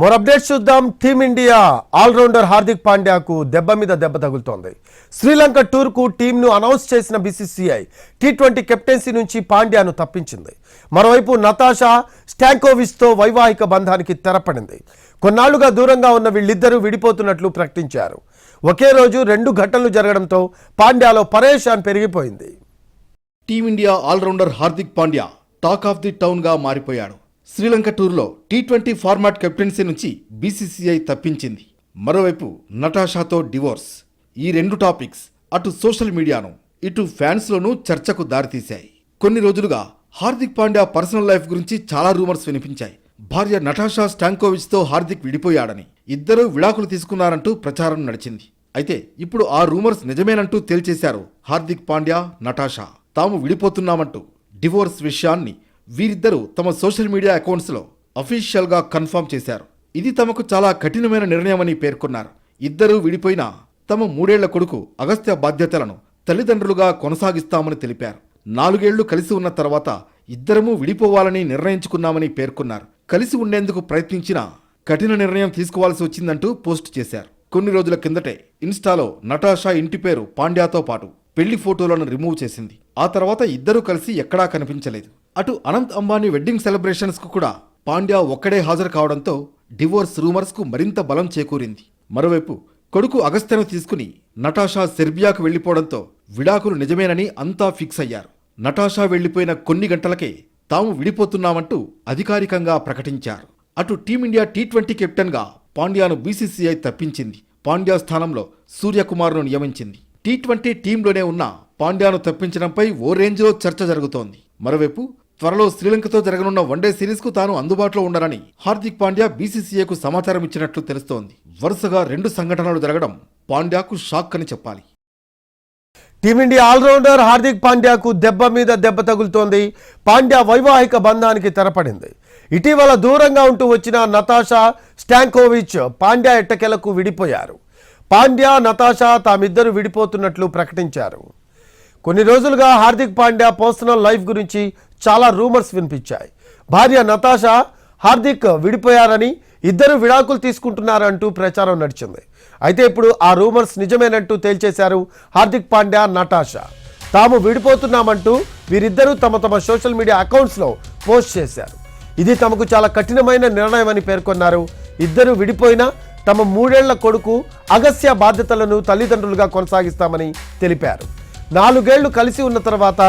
మరో అప్డేట్స్ చూద్దాం. Team India all-rounder Hardik పాండ్యాకు దెబ్బ మీద దెబ్బ తగులుతోంది. శ్రీలంక టూర్కు టీంను అనౌన్స్ చేసిన బీసీసీఐ టీ20 కెప్టెన్సీ నుంచి పాండ్యాను తప్పించింది. మరోవైపు నతాషా స్టాంకోవిచ్తో వైవాహిక బంధానికి తెరపడింది. కొన్నాళ్లుగా దూరంగా ఉన్న వీళ్ళిద్దరూ విడిపోతున్నట్లు ప్రకటించారు. ఒకే రోజు 2 ఘటనలు జరగడంతో పాండ్యాలో పరేషాన్ పెరిగిపోయింది. Team India all-rounder Hardik Pandya talk of the town గా మారిపోయాడు. శ్రీలంక టూర్లో టీ20 ఫార్మాట్ కెప్టెన్సీ నుంచి బీసీసీఐ తప్పించింది. మరోవైపు నటాషాతో డివోర్స్. ఈ 2 టాపిక్స్ అటు సోషల్ మీడియాను ఇటు ఫ్యాన్స్లోనూ చర్చకు దారితీశాయి. కొన్ని రోజులుగా హార్దిక్ పాండ్యా పర్సనల్ లైఫ్ గురించి చాలా రూమర్స్ వినిపించాయి. భార్య నటాషా స్టాంకోవిచ్తో హార్దిక్ విడిపోయాడని, ఇద్దరూ విడాకులు తీసుకున్నారంటూ ప్రచారం నడిచింది. అయితే ఇప్పుడు ఆ రూమర్స్ నిజమేనంటూ తేల్చేశారు హార్దిక్ పాండ్యా, నటాషా. తాము విడిపోతున్నామంటూ డివోర్స్ విషయాన్ని వీరిద్దరూ తమ సోషల్ మీడియా అకౌంట్స్లో అఫీషియల్గా కన్ఫర్మ్ చేశారు. ఇది తమకు చాలా కఠినమైన నిర్ణయమని పేర్కొన్నారు. ఇద్దరూ విడిపోయినా తమ 3 ఏళ్ల కొడుకు అగస్త్య బాధ్యతలను తల్లిదండ్రులుగా కొనసాగిస్తామని తెలిపారు. 4 ఏళ్లు కలిసి ఉన్న తర్వాత ఇద్దరమూ విడిపోవాలని నిర్ణయించుకున్నామని పేర్కొన్నారు. కలిసి ఉండేందుకు ప్రయత్నించినా కఠిన నిర్ణయం తీసుకోవాల్సి వచ్చిందంటూ పోస్ట్ చేశారు. కొన్ని రోజుల కిందటే ఇన్స్టాలో నటాషా ఇంటి పేరు పాండ్యాతో పాటు పెళ్లి ఫోటోలను రిమూవ్ చేసింది. ఆ తర్వాత ఇద్దరూ కలిసి ఎక్కడా కనిపించలేదు. అటు అనంత్ అంబానీ వెడ్డింగ్ సెలబ్రేషన్స్ కు కూడా పాండ్యా ఒక్కడే హాజరు కావడంతో డివోర్స్ రూమర్స్ కు మరింత బలం చేకూరింది. మరోవైపు కొడుకు అగస్త్యను తీసుకుని నటాషా సెర్బియాకు వెళ్లిపోవడంతో విడాకులు నిజమేనని అంతా ఫిక్స్ అయ్యారు. నటాషా వెళ్లిపోయిన కొన్ని గంటలకే తాము విడిపోతున్నామంటూ అధికారికంగా ప్రకటించారు. అటు టీమిండియా టీ20 కెప్టెన్ గా పాండ్యాను బీసీసీఐ తప్పించింది. పాండ్యా స్థానంలో సూర్యకుమార్ను నియమించింది. టీ20 టీంలోనే ఉన్న పాండ్యాను తప్పించడంపై ఓ రేంజ్లో చర్చ జరుగుతోంది. మరోవైపు త్వరలో శ్రీలంకతో జరగనున్న వన్డే సిరీస్కు తాను అందుబాటులో ఉండనని హార్దిక్ పాండ్యా బీసీసీఐకు సమాచారం ఇచ్చినట్లు తెలుస్తోంది. వరుసగా 2 సంఘటనలు జరగడం పాండ్యాకు షాక్ అని చెప్పాలి. టీమిండియా ఆల్రౌండర్ హార్దిక్ పాండ్యాకు దెబ్బ మీద దెబ్బ తగులుతోంది. పాండ్యా వైవాహిక బంధానికి తెరపడింది. ఇటీవల దూరంగా ఉంటూ వచ్చిన నతాషా స్టాంకోవిచ్ పాండ్యా ఎట్టకేలకు విడిపోయారు. పాండ్యా, నతాషా తామిద్దరూ విడిపోతున్నట్లు ప్రకటించారు. కొన్ని రోజులుగా హార్దిక్ పాండ్యా పర్సనల్ లైఫ్ గురించి చాలా రూమర్స్ వినిపించాయి. భార్య నతాషా, హార్దిక్ విడిపోయారని, ఇద్దరు విడాకులు తీసుకుంటున్నారంటూ ప్రచారం నడిచింది. అయితే ఇప్పుడు ఆ రూమర్స్ నిజమేనంటూ తేల్చేశారు హార్దిక్ పాండ్యా, నటాషా. తాము విడిపోతున్నామంటూ వీరిద్దరూ తమ సోషల్ మీడియా అకౌంట్స్లో పోస్ట్ చేశారు. ఇది తమకు చాలా కఠినమైన నిర్ణయమని పేర్కొన్నారు. ఇద్దరు విడిపోయినా తమ 3 ఏళ్ల కొడుకు అగస్త్య బాధ్యతలను తల్లిదండ్రులుగా కొనసాగిస్తామని తెలిపారు. 4 ఏళ్లు కలిసి ఉన్న తర్వాత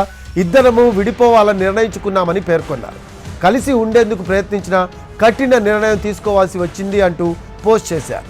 ఇద్దరము విడిపోవాలని నిర్ణయించుకున్నామని పేర్కొన్నారు. కలిసి ఉండేందుకు ప్రయత్నించిన కఠిన నిర్ణయం తీసుకోవాల్సి వచ్చింది అంటూ పోస్ట్ చేశారు.